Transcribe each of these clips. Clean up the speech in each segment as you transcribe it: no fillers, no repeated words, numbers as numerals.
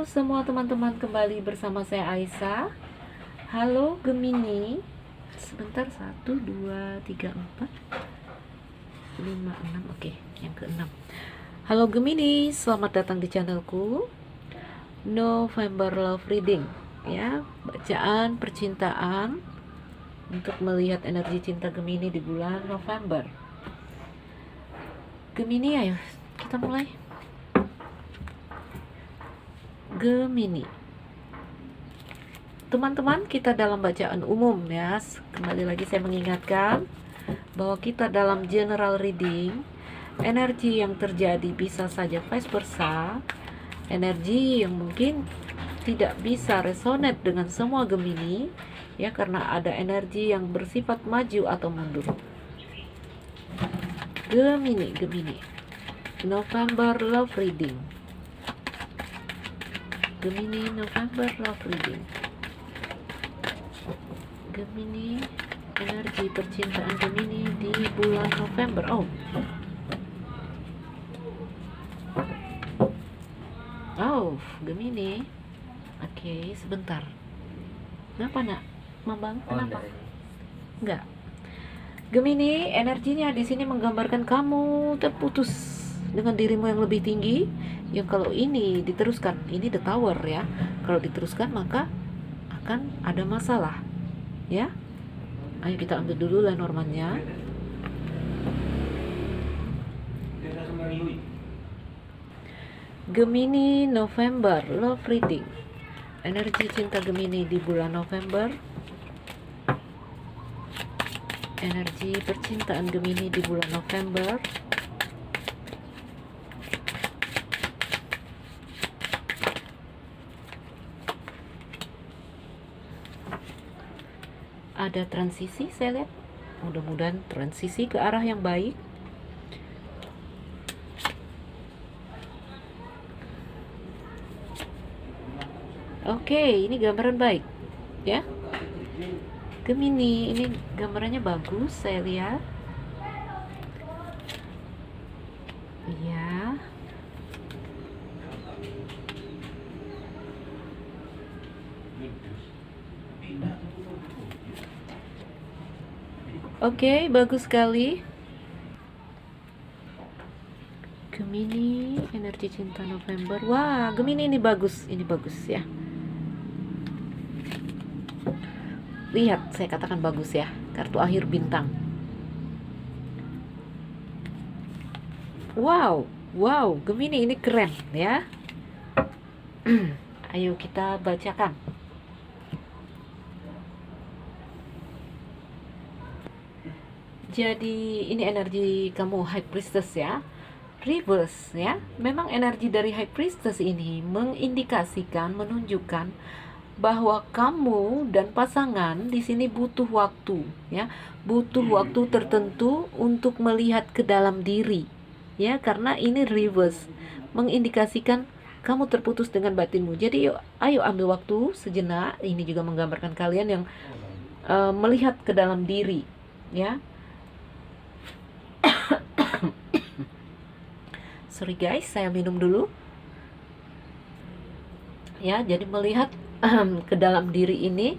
semua teman-teman, kembali bersama saya Aisyah. Halo Gemini. Sebentar, 1, 2, 3, 4, 5, 6. Oke, yang ke-6. Halo Gemini, selamat datang di channelku November Love Reading. Ya, bacaan percintaan untuk melihat energi cinta Gemini di bulan November. Gemini, ayo kita mulai. Gemini, teman-teman, kita dalam bacaan umum ya. Kembali lagi saya mengingatkan bahwa kita dalam general reading. Energi yang terjadi bisa saja vice versa. Energi yang mungkin tidak bisa resonate dengan semua Gemini ya, karena ada energi yang bersifat maju atau mundur. Gemini, November Love Reading. Gemini, November Love Reading. Gemini, energi percintaan Gemini di bulan November. Gemini. Oke, sebentar. Kenapa nak? Mambang, kenapa? Enggak. Gemini, energinya di sini menggambarkan kamu terputus dengan dirimu yang lebih tinggi. Yang kalau ini diteruskan, ini the tower ya. Kalau diteruskan maka akan ada masalah. Ya. Ayo kita ambil dulu Lenormandnya. Gemini, November Love Reading. Energi cinta Gemini di bulan November. Energi percintaan Gemini di bulan November. Ada transisi, saya lihat. Mudah-mudahan transisi ke arah yang baik. Oke, ini gambaran baik ya. Gemini, ini gambarannya bagus, saya lihat. Iya. Oke, bagus sekali. Gemini, energi cinta November. Wah, Gemini ini bagus ya. Lihat, saya katakan bagus ya. Kartu akhir bintang. Wow, Gemini ini keren ya. Ayo kita bacakan. Jadi ini energi kamu High Priestess ya. Reverse ya. Memang energi dari High Priestess ini mengindikasikan, menunjukkan bahwa kamu dan pasangan di sini butuh waktu ya, butuh waktu tertentu untuk melihat ke dalam diri ya, karena ini reverse mengindikasikan kamu terputus dengan batinmu. Jadi ayo ambil waktu sejenak. Ini juga menggambarkan kalian yang melihat ke dalam diri ya. Sorry guys, saya minum dulu ya. Jadi melihat ke dalam diri ini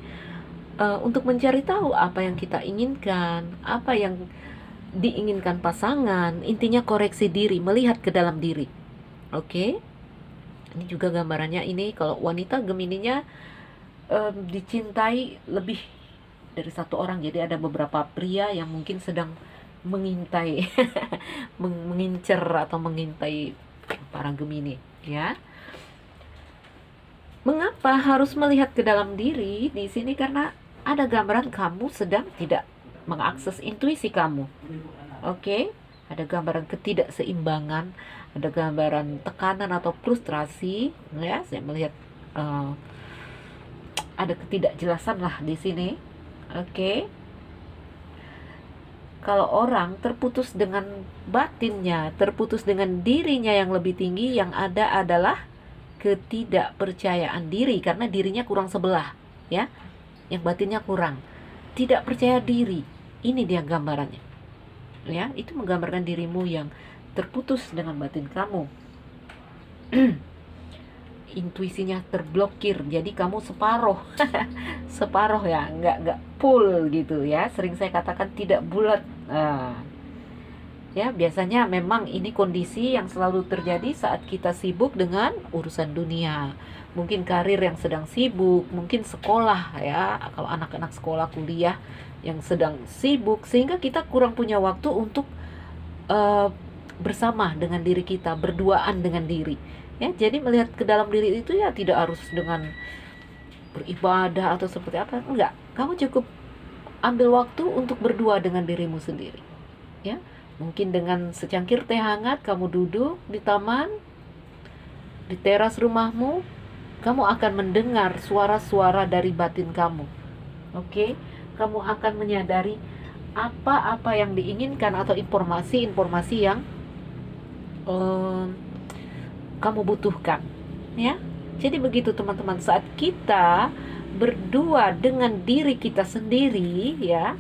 untuk mencari tahu apa yang kita inginkan, apa yang diinginkan pasangan. Intinya koreksi diri, melihat ke dalam diri. Oke. Ini juga gambarannya, ini kalau wanita Gemininya dicintai lebih dari satu orang. Jadi ada beberapa pria yang mungkin sedang mengintai mengincar atau mengintai para Gemini ya. Mengapa harus melihat ke dalam diri di sini? Karena ada gambaran kamu sedang tidak mengakses intuisi kamu. Oke? Ada gambaran ketidakseimbangan, ada gambaran tekanan atau frustrasi ya. Saya melihat ada ketidakjelasan lah di sini. Oke? Kalau orang terputus dengan batinnya, terputus dengan dirinya yang lebih tinggi, yang ada adalah ketidakpercayaan diri, karena dirinya kurang sebelah ya, yang batinnya kurang, tidak percaya diri. Ini dia gambarannya ya. Itu menggambarkan dirimu yang terputus dengan batin kamu. intuisinya terblokir, jadi kamu separoh. Separoh ya, nggak full gitu ya, sering saya katakan tidak bulat. Ya, biasanya memang ini kondisi yang selalu terjadi saat kita sibuk dengan urusan dunia. Mungkin karir yang sedang sibuk, mungkin sekolah ya, kalau anak-anak sekolah kuliah yang sedang sibuk, sehingga kita kurang punya waktu untuk eh, bersama dengan diri kita, berduaan dengan diri. Ya, jadi melihat ke dalam diri itu ya tidak harus dengan beribadah atau seperti apa, enggak. Kamu cukup ambil waktu untuk berdua dengan dirimu sendiri. Ya, mungkin dengan secangkir teh hangat kamu duduk di taman, di teras rumahmu, kamu akan mendengar suara-suara dari batin kamu. Oke, kamu akan menyadari apa-apa yang diinginkan atau informasi-informasi yang kamu butuhkan, ya. Jadi begitu teman-teman, saat kita berdua dengan diri kita sendiri, ya,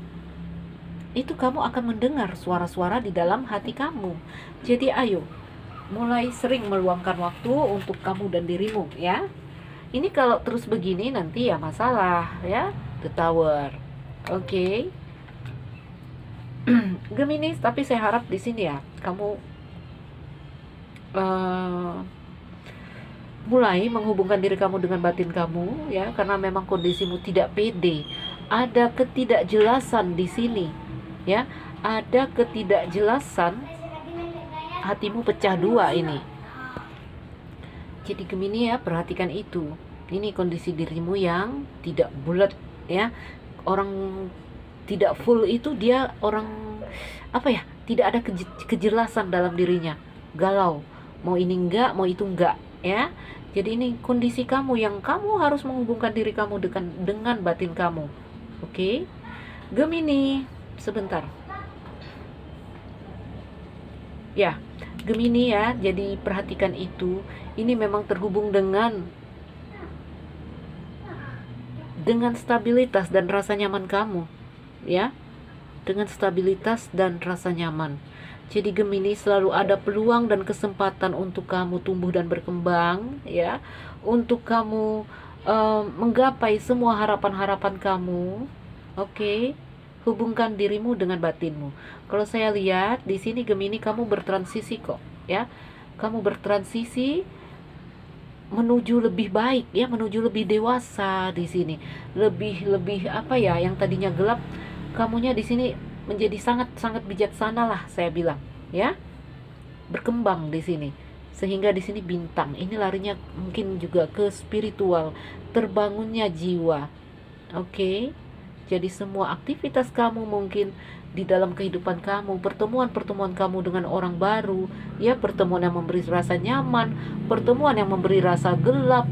itu kamu akan mendengar suara-suara di dalam hati kamu. Jadi ayo, mulai sering meluangkan waktu untuk kamu dan dirimu, ya. Ini kalau terus begini nanti ya masalah, ya. The Tower. Oke. Geminis, tapi saya harap di sini ya kamu mulai menghubungkan diri kamu dengan batin kamu, ya, karena memang kondisimu tidak pede. Ada ketidakjelasan di sini, ya. Ada ketidakjelasan, hatimu pecah dua ini. Jadi Gemini ya, perhatikan itu. Ini kondisi dirimu yang tidak bulat, ya. Orang tidak full itu dia orang apa ya? Tidak ada kejelasan dalam dirinya. Galau. Mau ini enggak, mau itu enggak, ya. Jadi ini kondisi kamu yang kamu harus menghubungkan diri kamu dengan batin kamu. Oke? Gemini, sebentar. Ya, Gemini ya, jadi perhatikan itu. Ini memang terhubung dengan stabilitas dan rasa nyaman kamu, ya. Dengan stabilitas dan rasa nyaman. Jadi Gemini, selalu ada peluang dan kesempatan untuk kamu tumbuh dan berkembang, ya. Untuk kamu menggapai semua harapan-harapan kamu. Oke. Hubungkan dirimu dengan batinmu. Kalau saya lihat di sini Gemini, kamu bertransisi kok, ya. Kamu bertransisi menuju lebih baik, ya, menuju lebih dewasa di sini. Lebih apa ya, yang tadinya gelap, kamunya di sini menjadi sangat bijaksana lah saya bilang, ya. Berkembang di sini. Sehingga di sini bintang ini larinya mungkin juga ke spiritual, terbangunnya jiwa. Oke. Jadi semua aktivitas kamu mungkin di dalam kehidupan kamu, pertemuan-pertemuan kamu dengan orang baru, ya, pertemuan yang memberi rasa nyaman, pertemuan yang memberi rasa gelap,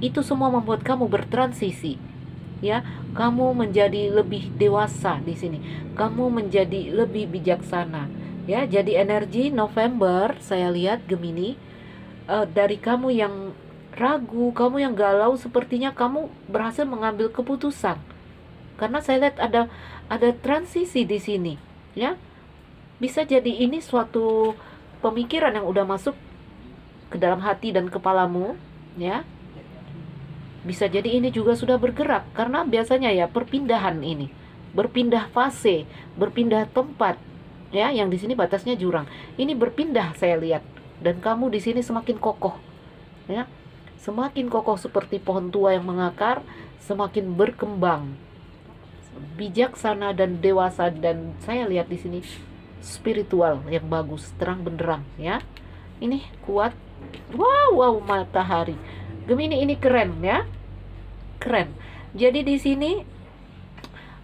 itu semua membuat kamu bertransisi. Ya, kamu menjadi lebih dewasa di sini. Kamu menjadi lebih bijaksana. Ya, jadi energi November saya lihat Gemini, dari kamu yang ragu, kamu yang galau, sepertinya kamu berhasil mengambil keputusan. Karena saya lihat ada transisi di sini, ya. Bisa jadi ini suatu pemikiran yang udah masuk ke dalam hati dan kepalamu, ya. Bisa jadi ini juga sudah bergerak, karena biasanya ya perpindahan ini, berpindah fase, berpindah tempat, ya, yang di sini batasnya jurang. Ini berpindah saya lihat, dan kamu di sini semakin kokoh, ya, semakin kokoh seperti pohon tua yang mengakar, semakin berkembang, bijaksana dan dewasa, dan saya lihat di sini spiritual yang bagus, terang benderang, ya. Ini kuat. Wow, matahari. Gemini ini keren, ya. Keren. Jadi di sini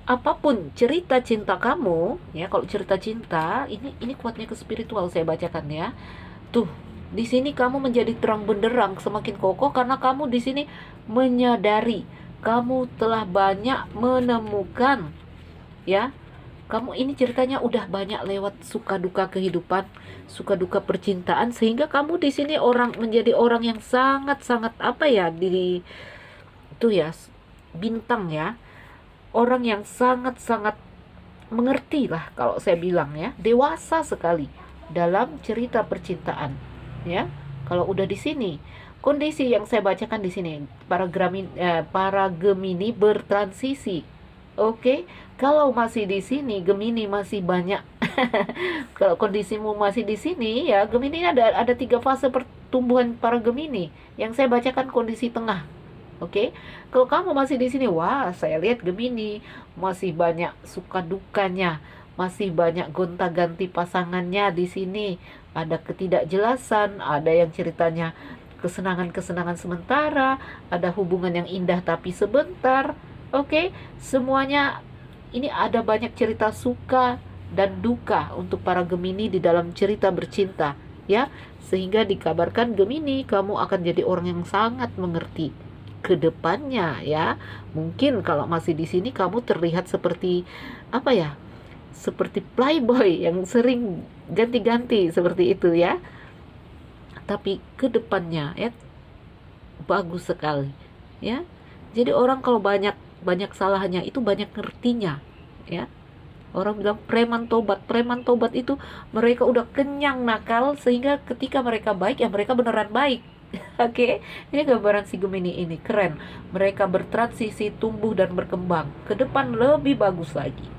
apapun cerita cinta kamu, ya, kalau cerita cinta ini kuatnya ke spiritual saya bacakan, ya. Tuh, di sini kamu menjadi terang benderang, semakin kokoh karena kamu di sini menyadari kamu telah banyak menemukan, ya. Kamu ini ceritanya udah banyak lewat suka duka kehidupan, suka duka percintaan, sehingga kamu di sini menjadi orang yang sangat apa ya, itu ya, bintang, ya. Orang yang sangat mengerti lah kalau saya bilang, ya, dewasa sekali dalam cerita percintaan, ya. Kalau udah di sini kondisi yang saya bacakan di sini, para Gemini bertransisi. Oke, kalau masih di sini Gemini masih banyak. Kalau kondisimu masih di sini ya, Gemini ada 3 fase pertumbuhan para Gemini. Yang saya bacakan kondisi tengah. Oke, kalau kamu masih di sini, wah, saya lihat Gemini masih banyak suka dukanya, masih banyak gonta-ganti pasangannya di sini. Ada ketidakjelasan, ada yang ceritanya kesenangan-kesenangan sementara, ada hubungan yang indah tapi sebentar. Oke, semuanya ini ada banyak cerita suka dan duka untuk para Gemini di dalam cerita bercinta, ya. Sehingga dikabarkan Gemini, kamu akan jadi orang yang sangat mengerti ke depannya, ya. Mungkin kalau masih di sini kamu terlihat seperti apa ya? Seperti playboy yang sering ganti-ganti seperti itu, ya. Tapi ke depannya ya bagus sekali, ya. Jadi orang kalau banyak banyak salahnya itu banyak ngertinya, ya. Orang bilang preman tobat itu mereka udah kenyang nakal sehingga ketika mereka baik ya mereka beneran baik. Oke, ini gambaran si Gemini ini keren. Mereka bertransisi, tumbuh dan berkembang ke depan lebih bagus lagi.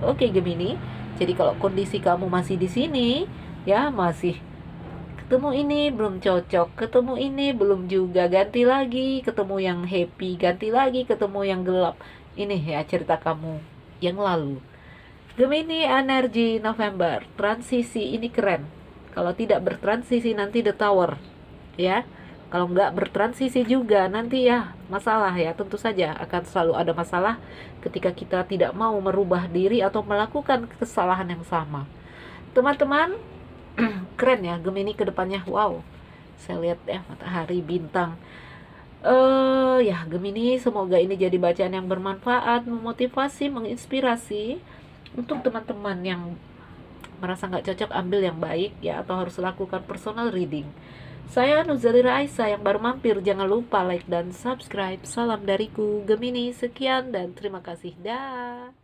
Oke Gemini, jadi kalau kondisi kamu masih di sini, ya masih ketemu ini belum cocok, ketemu ini belum juga, ganti lagi, ketemu yang happy, ganti lagi, ketemu yang gelap. Ini ya cerita kamu yang lalu. Gemini energi November, transisi ini keren. Kalau tidak bertransisi nanti the tower, ya. Kalau nggak bertransisi juga nanti ya masalah, ya. Tentu saja akan selalu ada masalah ketika kita tidak mau merubah diri atau melakukan kesalahan yang sama. Teman-teman, keren ya Gemini kedepannya. Wow, saya lihat ya matahari, bintang. Ya Gemini, semoga ini jadi bacaan yang bermanfaat, memotivasi, menginspirasi. Untuk teman-teman yang merasa nggak cocok, ambil yang baik ya, atau harus lakukan personal reading. Saya Nuzalira Aisyah yang baru mampir, jangan lupa like dan subscribe. Salam dariku Gemini, sekian dan terima kasih. Dah.